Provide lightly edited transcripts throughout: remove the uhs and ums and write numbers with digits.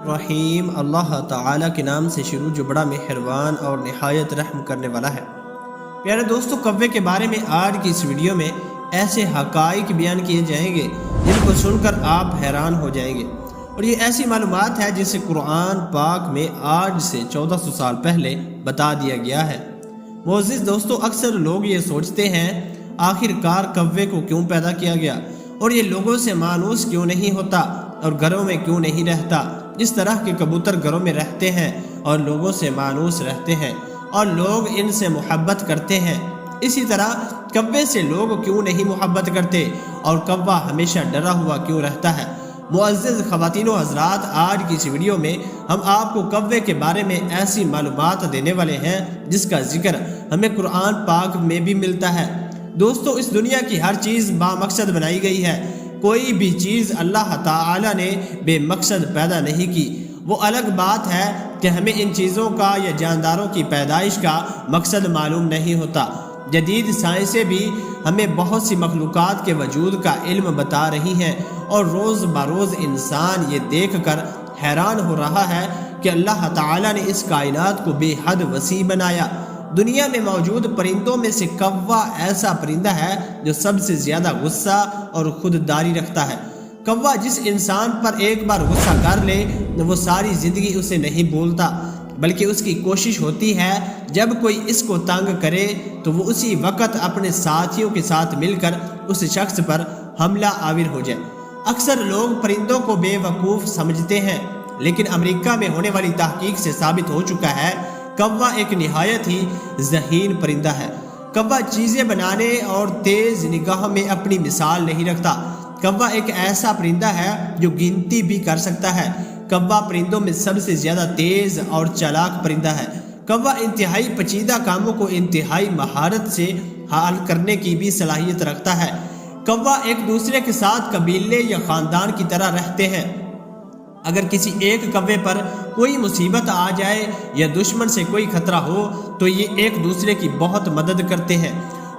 رحیم اللہ تعالیٰ کے نام سے شروع جو بڑا مہربان اور نہایت رحم کرنے والا ہے۔ پیارے دوستو، کوے کے بارے میں آج کی اس ویڈیو میں ایسے حقائق بیان کیے جائیں گے جن کو سن کر آپ حیران ہو جائیں گے، اور یہ ایسی معلومات ہے جسے قرآن پاک میں آج سے 1400 سال پہلے بتا دیا گیا ہے۔ معزز دوستو، اکثر لوگ یہ سوچتے ہیں آخر کار کوے کو کیوں پیدا کیا گیا، اور یہ لوگوں سے مانوس کیوں نہیں ہوتا اور گھروں میں کیوں نہیں رہتا، جس طرح کے کبوتر گھروں میں رہتے ہیں اور لوگوں سے مانوس رہتے ہیں اور لوگ ان سے محبت کرتے ہیں، اسی طرح کوے سے لوگ کیوں نہیں محبت کرتے اور کوا ہمیشہ ڈرا ہوا کیوں رہتا ہے۔ معزز خواتین و حضرات، آج کی اس ویڈیو میں ہم آپ کو کوے کے بارے میں ایسی معلومات دینے والے ہیں جس کا ذکر ہمیں قرآن پاک میں بھی ملتا ہے۔ دوستو، اس دنیا کی ہر چیز با مقصد بنائی گئی ہے، کوئی بھی چیز اللہ تعالی نے بے مقصد پیدا نہیں کی۔ وہ الگ بات ہے کہ ہمیں ان چیزوں کا یا جانداروں کی پیدائش کا مقصد معلوم نہیں ہوتا۔ جدید سائنسیں بھی ہمیں بہت سی مخلوقات کے وجود کا علم بتا رہی ہیں، اور روز بروز انسان یہ دیکھ کر حیران ہو رہا ہے کہ اللہ تعالی نے اس کائنات کو بے حد وسیع بنایا۔ دنیا میں موجود پرندوں میں سے کوا ایسا پرندہ ہے جو سب سے زیادہ غصہ اور خودداری رکھتا ہے۔ کوا جس انسان پر ایک بار غصہ کر لے وہ ساری زندگی اسے نہیں بھولتا، بلکہ اس کی کوشش ہوتی ہے جب کوئی اس کو تنگ کرے تو وہ اسی وقت اپنے ساتھیوں کے ساتھ مل کر اس شخص پر حملہ آور ہو جائے۔ اکثر لوگ پرندوں کو بے وقوف سمجھتے ہیں، لیکن امریکہ میں ہونے والی تحقیق سے ثابت ہو چکا ہے کوا ایک نہایت ہی ذہین پرندہ ہے۔ کوا چیزیں بنانے اور تیز نگاہ میں اپنی مثال نہیں رکھتا۔ کوا ایک ایسا پرندہ ہے جو گنتی بھی کر سکتا ہے۔ کوا پرندوں میں سب سے زیادہ تیز اور چالاک پرندہ ہے۔ کوا انتہائی پیچیدہ کاموں کو انتہائی مہارت سے حل کرنے کی بھی صلاحیت رکھتا ہے۔ کوا ایک دوسرے کے ساتھ قبیلے یا خاندان کی طرح رہتے ہیں۔ اگر کسی ایک کوے پر کوئی مصیبت آ جائے یا دشمن سے کوئی خطرہ ہو تو یہ ایک دوسرے کی بہت مدد کرتے ہیں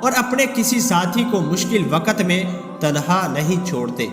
اور اپنے کسی ساتھی کو مشکل وقت میں تنہا نہیں چھوڑتے۔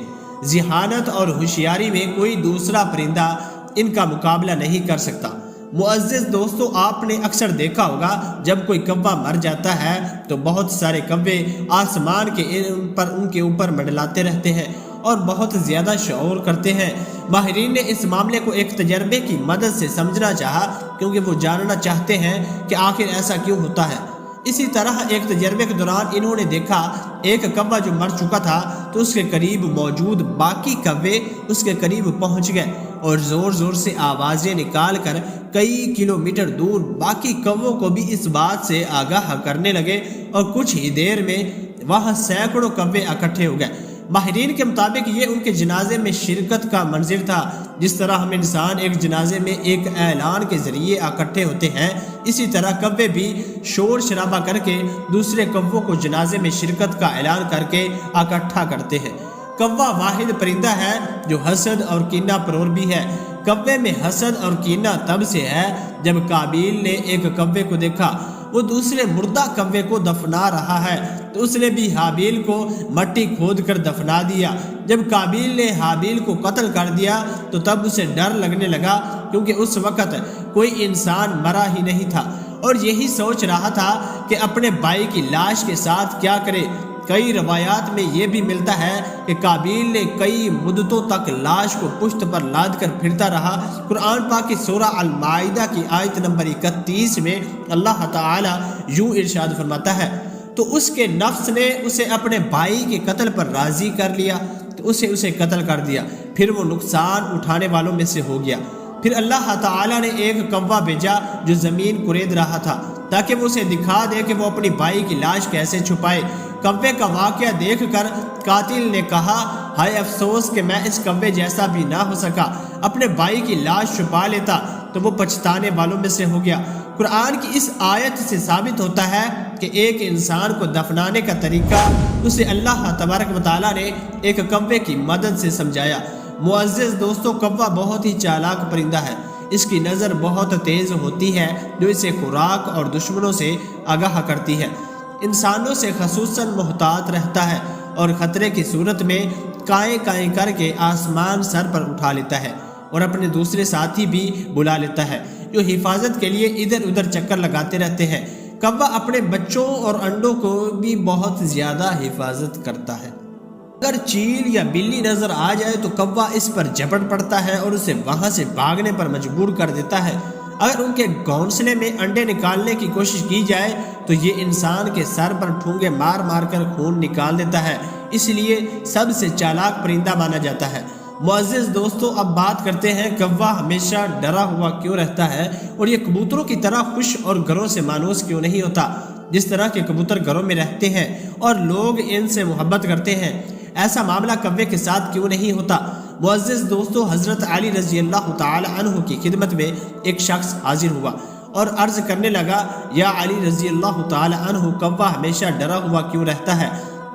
ذہانت اور ہوشیاری میں کوئی دوسرا پرندہ ان کا مقابلہ نہیں کر سکتا۔ معزز دوستو، آپ نے اکثر دیکھا ہوگا جب کوئی کوا مر جاتا ہے تو بہت سارے کوے آسمان ان کے اوپر منڈلاتے رہتے ہیں اور بہت زیادہ شعور کرتے ہیں۔ ماہرین نے اس معاملے کو ایک تجربے کی مدد سے سمجھنا چاہا، کیونکہ وہ جاننا چاہتے ہیں کہ آخر ایسا کیوں ہوتا ہے۔ اسی طرح ایک تجربے کے دوران انہوں نے دیکھا ایک کوا جو مر چکا تھا تو اس کے قریب موجود باقی کوے اس کے قریب پہنچ گئے اور زور زور سے آوازیں نکال کر کئی کلومیٹر دور باقی کووں کو بھی اس بات سے آگاہ کرنے لگے، اور کچھ ہی دیر میں وہاں سینکڑوں کوے اکٹھے ہو گئے۔ ماہرین کے مطابق یہ ان کے جنازے میں شرکت کا منظر تھا۔ جس طرح ہم انسان ایک جنازے میں ایک اعلان کے ذریعے اکٹھے ہوتے ہیں، اسی طرح کوے بھی شور شرابہ کر کے دوسرے کووں کو جنازے میں شرکت کا اعلان کر کے اکٹھا کرتے ہیں۔ کوا واحد پرندہ ہے جو حسد اور کینہ پرور بھی ہے۔ کوے میں حسد اور کینہ تب سے ہے جب قابیل نے ایک کوے کو دیکھا وہ دوسرے مردہ کوے کو دفنا رہا ہے تو اس نے بھی حابیل کو مٹی کھود کر دفنا دیا۔ جب قابیل نے حابیل کو قتل کر دیا تو تب اسے ڈر لگنے لگا، کیونکہ اس وقت کوئی انسان مرا ہی نہیں تھا اور یہی سوچ رہا تھا کہ اپنے بھائی کی لاش کے ساتھ کیا کرے۔ کئی روایات میں یہ بھی ملتا ہے کہ قابیل نے کئی مدتوں تک لاش کو پشت پر لاد کر پھرتا رہا۔ قرآن پاک کی سورہ المائدہ کی آیت نمبر 31 میں اللہ تعالی یوں ارشاد فرماتا ہے، تو اس کے نفس نے اسے اپنے بھائی کے قتل پر راضی کر لیا تو اسے قتل کر دیا، پھر وہ نقصان اٹھانے والوں میں سے ہو گیا۔ پھر اللہ تعالی نے ایک کوا بھیجا جو زمین کورید رہا تھا تاکہ وہ اسے دکھا دے کہ وہ اپنی بھائی کی لاش کیسے چھپائے۔ کوے کا واقعہ دیکھ کر قاتل نے کہا، ہائے افسوس کہ میں اس کوے جیسا بھی نہ ہو سکا، اپنے بھائی کی لاش چھپا لیتا تو وہ پچھتانے والوں میں سے ہو گیا۔ قرآن کی اس آیت سے ثابت ہوتا ہے کہ ایک انسان کو دفنانے کا طریقہ اسے اللہ تبارک و تعالیٰ نے ایک کوے کی مدد سے سمجھایا۔ معزز دوستو، کوا بہت ہی چالاک پرندہ ہے۔ اس کی نظر بہت تیز ہوتی ہے جو اسے خوراک اور دشمنوں سے آگاہ کرتی ہے۔ انسانوں سے خصوصاً محتاط رہتا ہے اور خطرے کی صورت میں کائیں کائیں کر کے آسمان سر پر اٹھا لیتا ہے، اور اپنے دوسرے ساتھی بھی بلا لیتا ہے جو حفاظت کے لیے ادھر ادھر چکر لگاتے رہتے ہیں۔ کوا اپنے بچوں اور انڈوں کو بھی بہت زیادہ حفاظت کرتا ہے۔ اگر چیل یا بلی نظر آ جائے تو کوا اس پر جھپٹ پڑتا ہے اور اسے وہاں سے بھاگنے پر مجبور کر دیتا ہے۔ اگر ان کے گھونسلے میں انڈے نکالنے کی کوشش کی جائے تو یہ انسان کے سر پر ٹھونگے مار مار کر خون نکال دیتا ہے، اس لیے سب سے چالاک پرندہ مانا جاتا ہے۔ معزز دوستو، اب بات کرتے ہیں کوا ہمیشہ ڈرا ہوا کیوں رہتا ہے اور یہ کبوتروں کی طرح خوش اور گھروں سے مانوس کیوں نہیں ہوتا۔ جس طرح کے کبوتر گھروں میں رہتے ہیں اور لوگ ان سے محبت کرتے ہیں، ایسا معاملہ کوے کے ساتھ کیوں نہیں ہوتا؟ معزز دوستو، حضرت علی رضی اللہ تعالی عنہ کی خدمت میں ایک شخص حاضر ہوا اور عرض کرنے لگا، یا علی رضی اللہ تعالی عنہ، کوا ہمیشہ ڈرا ہوا کیوں رہتا ہے؟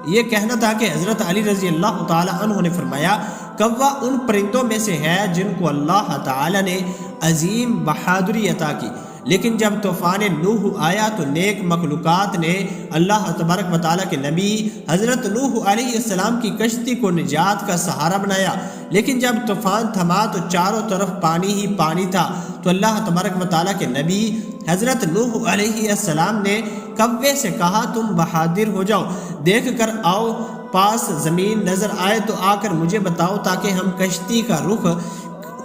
یہ کہنا تھا کہ حضرت علی رضی اللہ تعالی عنہ نے فرمایا، کوا ان پرندوں میں سے ہے جن کو اللہ تعالی نے عظیم بہادری عطا کی، لیکن جب طوفان نوح آیا تو نیک مخلوقات نے اللہ تبارک و تعالیٰ کے نبی حضرت نوح علیہ السلام کی کشتی کو نجات کا سہارا بنایا، لیکن جب طوفان تھما تو چاروں طرف پانی ہی پانی تھا، تو اللہ تبارک و تعالیٰ کے نبی حضرت نوح علیہ السلام نے کوے سے کہا، تم بہادر ہو جاؤ، دیکھ کر آؤ، پاس زمین نظر آئے تو آ کر مجھے بتاؤ تاکہ ہم کشتی کا رخ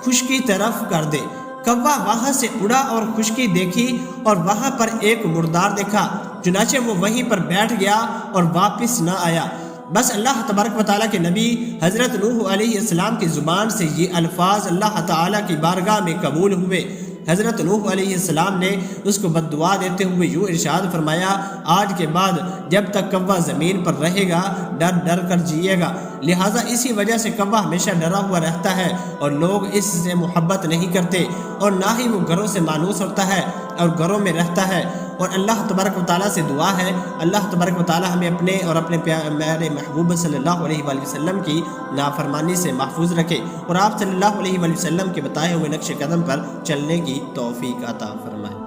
خشکی طرف کر دیں۔ کوا وہاں سے اڑا اور خشکی دیکھی اور وہاں پر ایک مردار دیکھا، چنانچہ وہ وہیں پر بیٹھ گیا اور واپس نہ آیا۔ بس اللہ تبارک و تعالیٰ کے نبی حضرت نوح علیہ السلام کی زبان سے یہ الفاظ اللہ تعالیٰ کی بارگاہ میں قبول ہوئے۔ حضرت نوح علیہ السلام نے اس کو بد دعا دیتے ہوئے یوں ارشاد فرمایا، آج کے بعد جب تک کوا زمین پر رہے گا ڈر ڈر کر جیے گا۔ لہٰذا اسی وجہ سے کوا ہمیشہ ڈرا ہوا رہتا ہے اور لوگ اس سے محبت نہیں کرتے، اور نہ ہی وہ گھروں سے مانوس ہوتا ہے اور گھروں میں رہتا ہے۔ اور اللہ تبارک و تعالیٰ سے دعا ہے، اللہ تبارک و تعالیٰ ہمیں اپنے اور اپنے پیارے محبوب صلی اللہ علیہ وآلہ وسلم کی نافرمانی سے محفوظ رکھے اور آپ صلی اللہ علیہ وآلہ وسلم کے بتائے ہوئے نقش قدم پر چلنے کی توفیق عطا فرمائے۔